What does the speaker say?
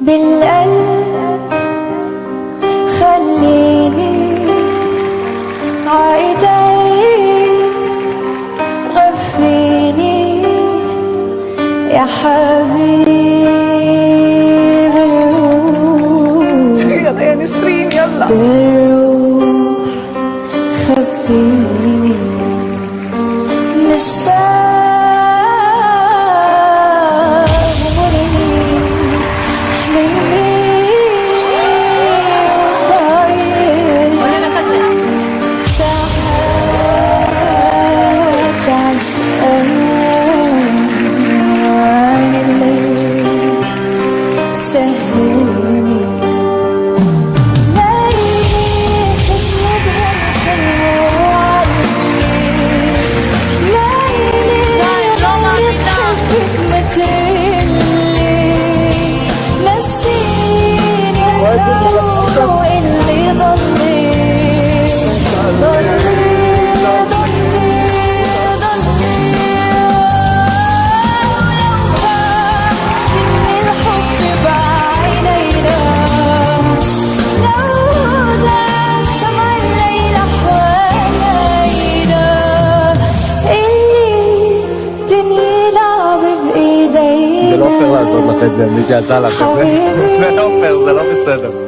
بالقلب خليني عايدين غفيني يا حبيب الروح. يلا يا نسرين يلا بالروح خبيني مشتاق זה לא פייר לעשות לך את זה, מי שעשה לך את זה. זה לא פייר, זה לא בסדר.